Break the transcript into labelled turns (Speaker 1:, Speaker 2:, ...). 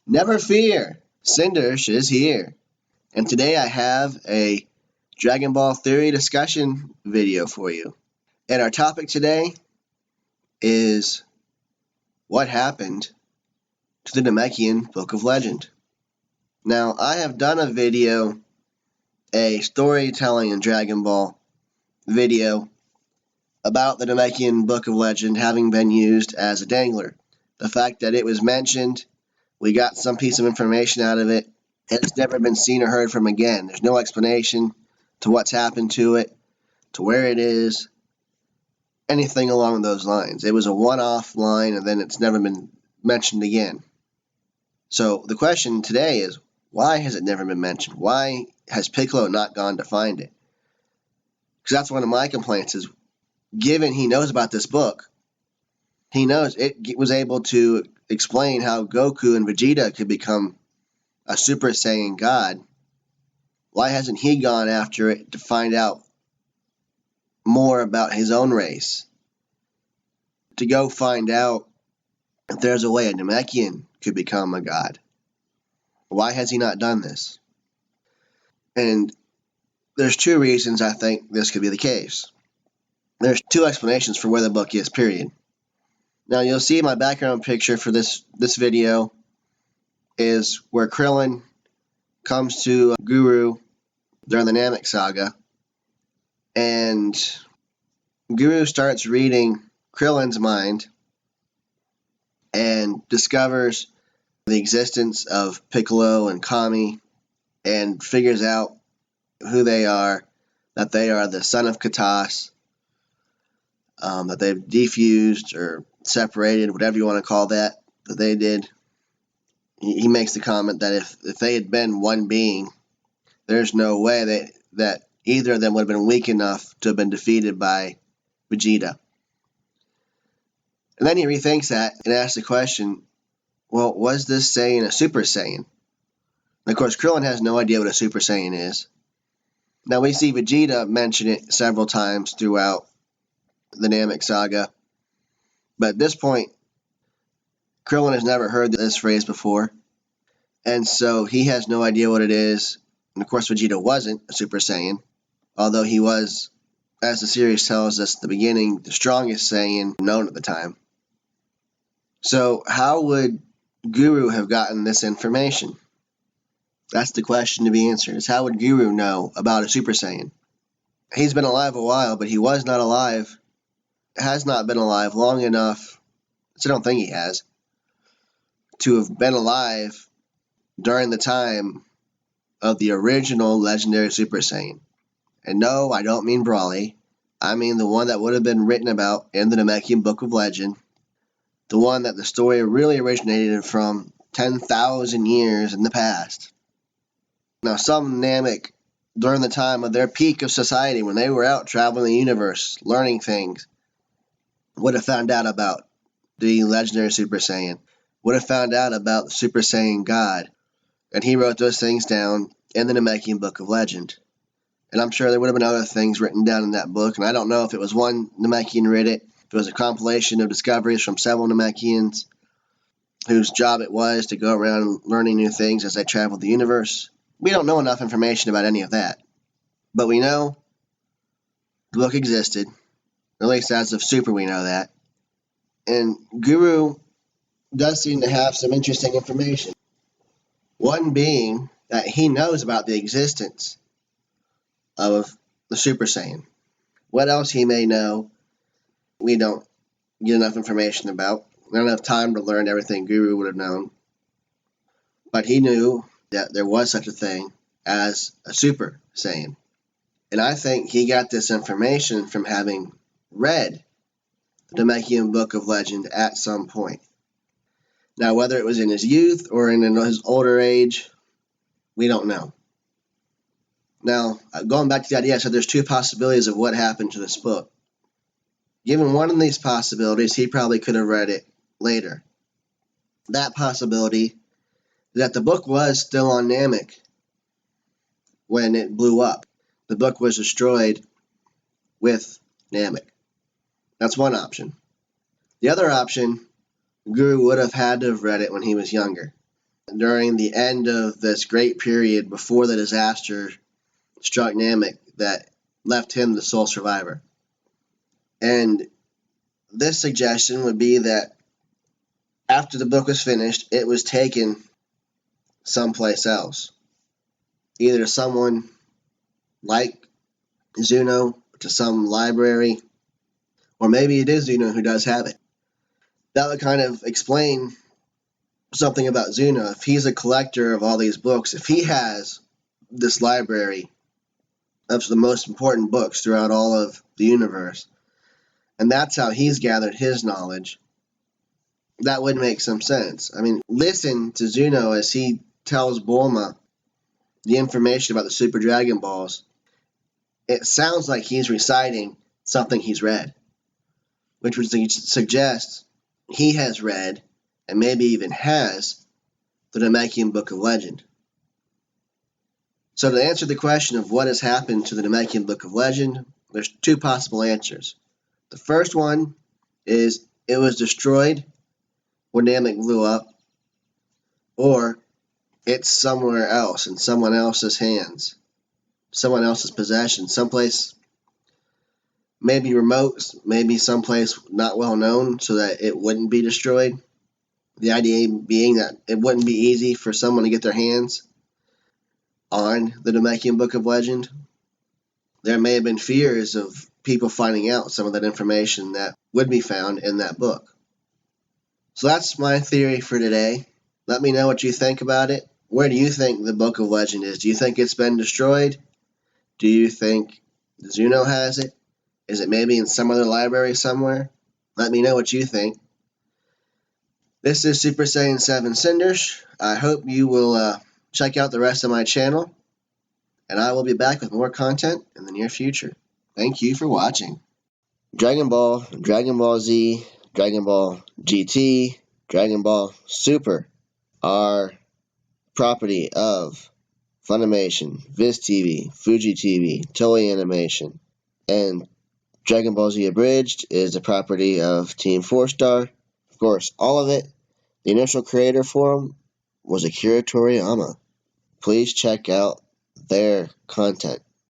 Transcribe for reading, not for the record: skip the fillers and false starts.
Speaker 1: Never fear, Cindersh is here. And today I have a Dragon Ball theory discussion video for you. And our topic today is what happened to the Namekian Book of Legend. Now, I have done a video, a storytelling in Dragon Ball video about the Namekian Book of Legend having been used as a dangler. The fact that it was mentioned, we got some piece of information out of it, and it's never been seen or heard from again. There's no explanation to what's happened to it, to where it is, anything along those lines. It was a one-off line, and then it's never been mentioned again. So the question today is, why has it never been mentioned? Why has Piccolo not gone to find it? Because that's one of my complaints is, given he knows about this book, he knows it was able to explain how Goku and Vegeta could become a Super Saiyan God. Why hasn't he gone after it to find out more about his own race? To go find out if there's a way a Namekian could become a god. Why has he not done this? And there's two reasons I think this could be the case. There's two explanations for where the book is, period. Now you'll see my background picture for this video is where Krillin comes to Guru during the Namek saga, and Guru starts reading Krillin's mind and discovers the existence of Piccolo and Kami and figures out who they are, that they are the son of Katas, that they've defused or separated, whatever you want to call that they did. He makes the comment that if they had been one being, there's no way that either of them would have been weak enough to have been defeated by Vegeta. And then he rethinks that and asks the question, well, was this Saiyan a Super Saiyan? And of course, Krillin has no idea what a Super Saiyan is. Now, we see Vegeta mention it several times throughout the Namek saga, but at this point, Krillin has never heard this phrase before, and so he has no idea what it is. And of course, Vegeta wasn't a Super Saiyan, although he was, as the series tells us at the beginning, the strongest Saiyan known at the time. So how would Guru have gotten this information? That's the question to be answered, is how would Guru know about a Super Saiyan? He's been alive a while, but he was not alive, has not been alive long enough, so I don't think he has, to have been alive during the time of the original legendary Super Saiyan. And no, I don't mean Brawly. I mean the one that would have been written about in the Namekian Book of Legend, the one that the story really originated from 10,000 years in the past. Now, some Namek, during the time of their peak of society, when they were out traveling the universe, learning things, would have found out about the legendary Super Saiyan, would have found out about the Super Saiyan God, and he wrote those things down in the Namekian Book of Legend. And I'm sure there would have been other things written down in that book, and I don't know if it was one Namekian read it, if it was a compilation of discoveries from several Namekians whose job it was to go around learning new things as they traveled the universe. We don't know enough information about any of that. But we know the book existed, at least as of Super we know that. And Guru does seem to have some interesting information. One being that he knows about the existence of the Super Saiyan. What else he may know, we don't get enough information about. We don't have time to learn everything Guru would have known. But he knew that there was such a thing as a Super Saiyan. And I think he got this information from having read the Namekian Book of Legend at some point. Now, whether it was in his youth or in his older age, we don't know. Now, going back to the idea, I said there's two possibilities of what happened to this book. Given one of these possibilities, he probably could have read it later. That possibility is that the book was still on Namek when it blew up. The book was destroyed with Namek. That's one option. The other option, Guru would have had to have read it when he was younger. during the end of this great period before the disaster struck Namek that left him the sole survivor. And this suggestion would be that after the book was finished, it was taken someplace else. Either to someone like Zuno, to some library, or maybe it is Zuno who does have it. That would kind of explain something about Zuno. If he's a collector of all these books, if he has this library of the most important books throughout all of the universe, and that's how he's gathered his knowledge, that would make some sense. I mean, listen to Zuno as he tells Bulma the information about the Super Dragon Balls. It sounds like he's reciting something he's read, which would suggest he has read, and maybe even has, the Namekian Book of Legend. So to answer the question of what has happened to the Namekian Book of Legend, there's two possible answers. The first one is it was destroyed when Namek blew up, or it's somewhere else in someone else's hands, someone else's possession, someplace maybe remote, maybe someplace not well known so that it wouldn't be destroyed. The idea being that it wouldn't be easy for someone to get their hands on the Namekian Book of Legend. There may have been fears of people finding out some of that information that would be found in that book. So that's my theory for today. Let me know what you think about it. Where do you think the Book of Legend is? Do you think it's been destroyed? Do you think Zuno has it? Is it maybe in some other library somewhere? Let me know what you think. This is Super Saiyan 7 Cinders. I hope you will check out the rest of my channel, and I will be back with more content in the near future. Thank you for watching. Dragon Ball, Dragon Ball Z, Dragon Ball GT, Dragon Ball Super are property of Funimation, Viz TV, Fuji TV, Toei Animation, and Dragon Ball Z Abridged is the property of Team 4-Star. Of course, all of it, the initial creator for them was Akira Toriyama. Please check out their content.